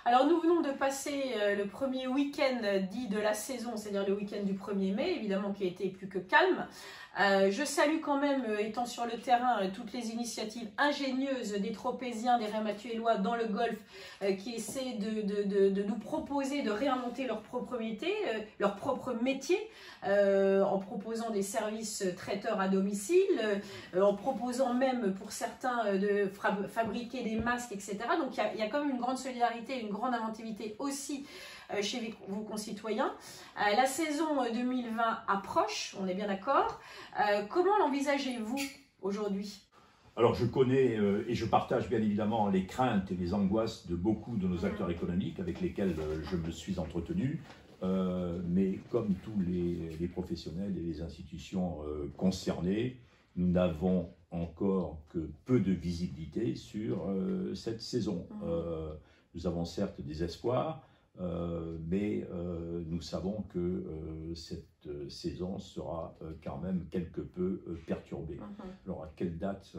Alors nous venons de passer le premier week-end dit de la saison, c'est-à-dire le week-end du 1er mai, évidemment qui a été plus que calme. Je salue quand même, étant sur le terrain, toutes les initiatives ingénieuses des Tropéziens, des Rématuélois dans le Golfe qui essaient de nous proposer de réinventer leur propriété, leur propre métier, en proposant des services traiteurs à domicile, en proposant même pour certains de fabriquer des masques, etc. Donc il y a quand même une grande solidarité, une grande inventivité aussi chez vos concitoyens. La saison 2020 approche, on est bien d'accord. Comment l'envisagez-vous aujourd'hui ? Alors je connais et je partage bien évidemment les craintes et les angoisses de beaucoup de nos acteurs économiques avec lesquels je me suis entretenu. Mais comme tous les professionnels et les institutions concernées, nous n'avons encore que peu de visibilité sur cette saison. Nous avons certes des espoirs, mais nous savons que cette saison sera quand même quelque peu perturbée. Alors à quelle date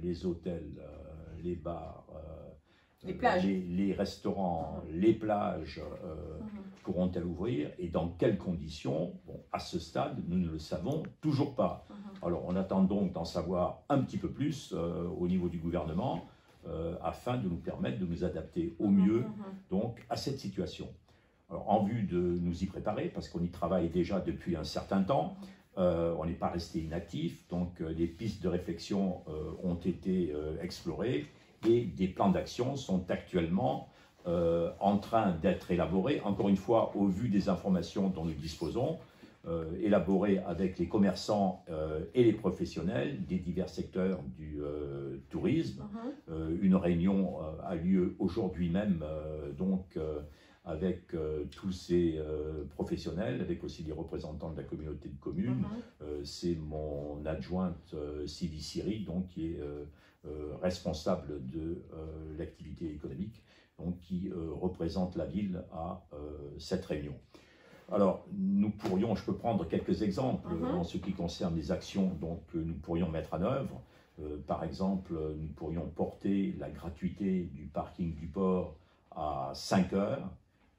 les hôtels, les bars, les plages, les restaurants, les plages pourront-elles ouvrir et dans quelles conditions? Bon, à ce stade, nous ne le savons toujours pas. Alors on attend donc d'en savoir un petit peu plus au niveau du gouvernement afin de nous permettre de nous adapter au mieux donc, à cette situation. Alors en vue de nous y préparer, parce qu'on y travaille déjà depuis un certain temps, on n'est pas resté inactif, donc les pistes de réflexion ont été explorées et des plans d'action sont actuellement en train d'être élaborés, encore une fois au vu des informations dont nous disposons, élaborés avec les commerçants et les professionnels des divers secteurs du tourisme. Une réunion a lieu aujourd'hui même avec tous ces professionnels, avec aussi les représentants de la communauté de communes. C'est mon adjointe Sylvie Siri, donc, qui est responsable de l'activité économique, donc, qui représente la ville à cette réunion. Alors, nous pourrions, je peux prendre quelques exemples en ce qui concerne les actions que nous pourrions mettre en œuvre. Par exemple, nous pourrions porter la gratuité du parking du port à 5 heures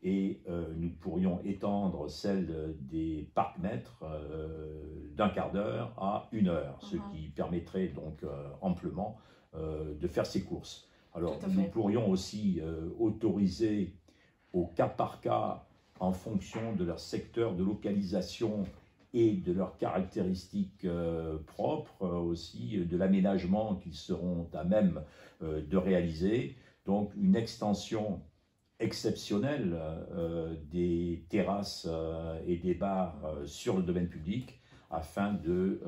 et nous pourrions étendre celle des parcs-mètres d'un quart d'heure à 1 heure, ce qui permettrait donc amplement de faire ses courses. Alors, nous pourrions aussi autoriser au cas par cas, en fonction de leur secteur de localisation et de leurs caractéristiques propres, aussi de l'aménagement qu'ils seront à même de réaliser. Donc une extension exceptionnelle des terrasses et des bars sur le domaine public afin de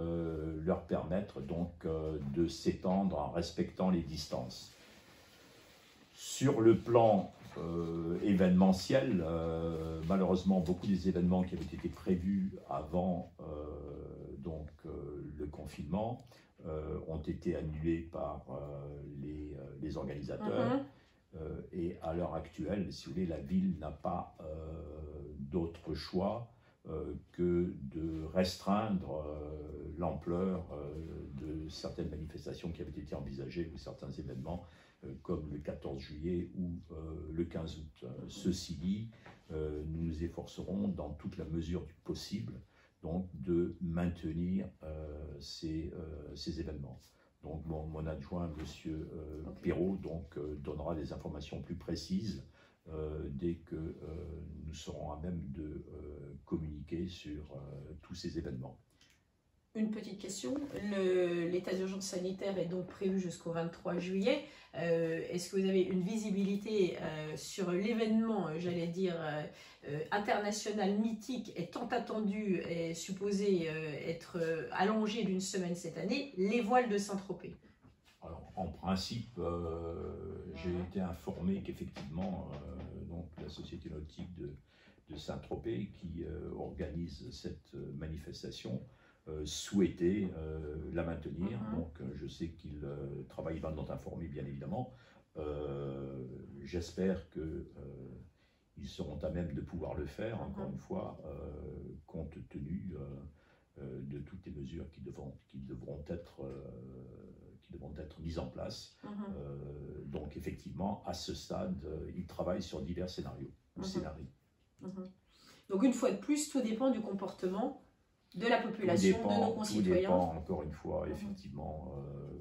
leur permettre donc de s'étendre en respectant les distances. Sur le plan événementiel, malheureusement beaucoup des événements qui avaient été prévus avant le confinement ont été annulés par les organisateurs et à l'heure actuelle, si vous voulez, la ville n'a pas d'autre choix que de restreindre l'ampleur de certaines manifestations qui avaient été envisagées ou certains événements comme le 14 juillet ou le 15 août. Ceci dit, nous nous efforcerons dans toute la mesure du possible donc, de maintenir ces événements. Donc mon adjoint, M. Perrault, donnera des informations plus précises dès que nous serons à même de communiquer sur tous ces événements. Une petite question, l'état d'urgence sanitaire est donc prévu jusqu'au 23 juillet. Est-ce que vous avez une visibilité sur l'événement, j'allais dire, international mythique et tant attendu et supposé être allongé d'une semaine cette année, les voiles de Saint-Tropez? Alors, en principe, j'ai été informé qu'effectivement, la Société nautique de Saint-Tropez, qui organise cette manifestation, souhaiter la maintenir. Donc je sais qu'ils travaillent dans notre informé, bien évidemment. J'espère qu'ils seront à même de pouvoir le faire, encore une fois, compte tenu de toutes les mesures qui devront être qui devront être mises en place. Donc effectivement, à ce stade, ils travaillent sur divers scénarios ou scénarios. Donc une fois de plus, tout dépend du comportement de la population, de nos concitoyens. Tout dépend, encore une fois, effectivement,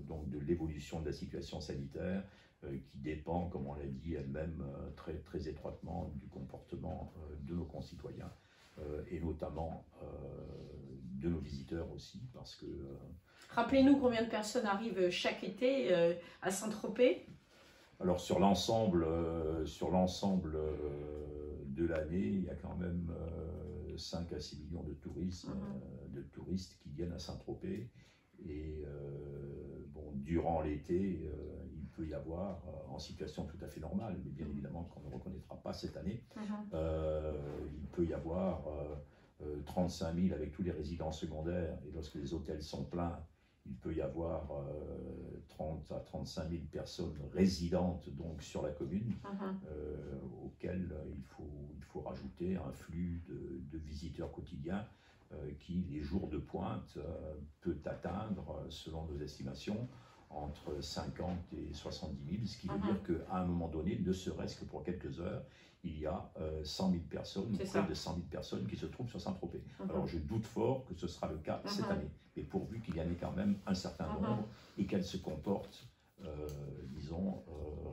donc de l'évolution de la situation sanitaire, qui dépend, comme on l'a dit elle-même, très, très étroitement du comportement de nos concitoyens, et notamment de nos visiteurs aussi, parce que... Rappelez-nous combien de personnes arrivent chaque été à Saint-Tropez? Alors sur l'ensemble de l'année, il y a quand même 5 à 6 millions de touristes qui viennent à Saint-Tropez. Et bon, durant l'été, il peut y avoir, en situation tout à fait normale, mais bien évidemment qu'on ne reconnaîtra pas cette année, il peut y avoir 35 000 avec tous les résidents secondaires, et lorsque les hôtels sont pleins, il peut y avoir 30 à 35 000 personnes résidentes donc, sur la commune, auxquelles il faut rajouter un flux de visiteurs quotidiens qui, les jours de pointe, peut atteindre, selon nos estimations, entre 50 et 70 000, ce qui veut dire qu'à un moment donné, ne serait-ce que pour quelques heures, il y a 100 000 personnes, près de 100 000 personnes qui se trouvent sur Saint-Tropez. Alors je doute fort que ce sera le cas cette année, mais pourvu qu'il y en ait quand même un certain nombre et qu'elles se comportent, disons,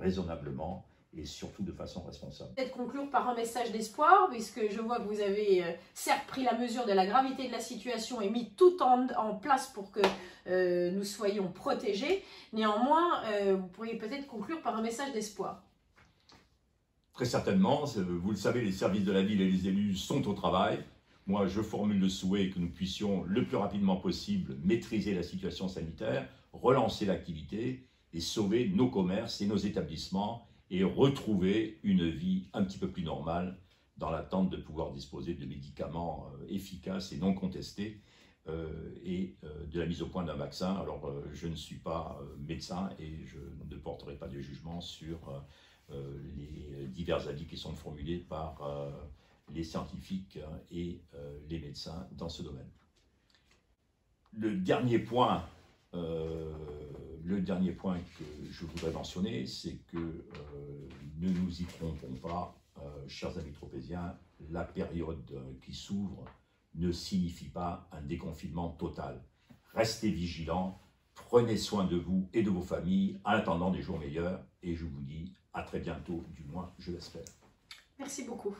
raisonnablement et surtout de façon responsable. Peut-être conclure par un message d'espoir, puisque je vois que vous avez certes pris la mesure de la gravité de la situation et mis tout en place pour que nous soyons protégés. Néanmoins, vous pourriez peut-être conclure par un message d'espoir. Très certainement, vous le savez, les services de la ville et les élus sont au travail. Moi, je formule le souhait que nous puissions le plus rapidement possible maîtriser la situation sanitaire, relancer l'activité et sauver nos commerces et nos établissements et retrouver une vie un petit peu plus normale dans l'attente de pouvoir disposer de médicaments efficaces et non contestés et de la mise au point d'un vaccin. Alors, je ne suis pas médecin et je ne porterai pas de jugement sur les divers avis qui sont formulés par les scientifiques et les médecins dans ce domaine. Le dernier point que je voudrais mentionner, c'est que ne nous y trompons pas, chers amis tropéziens, la période qui s'ouvre ne signifie pas un déconfinement total. Restez vigilants, prenez soin de vous et de vos familles en attendant des jours meilleurs et je vous dis à très bientôt, du moins je l'espère. Merci beaucoup.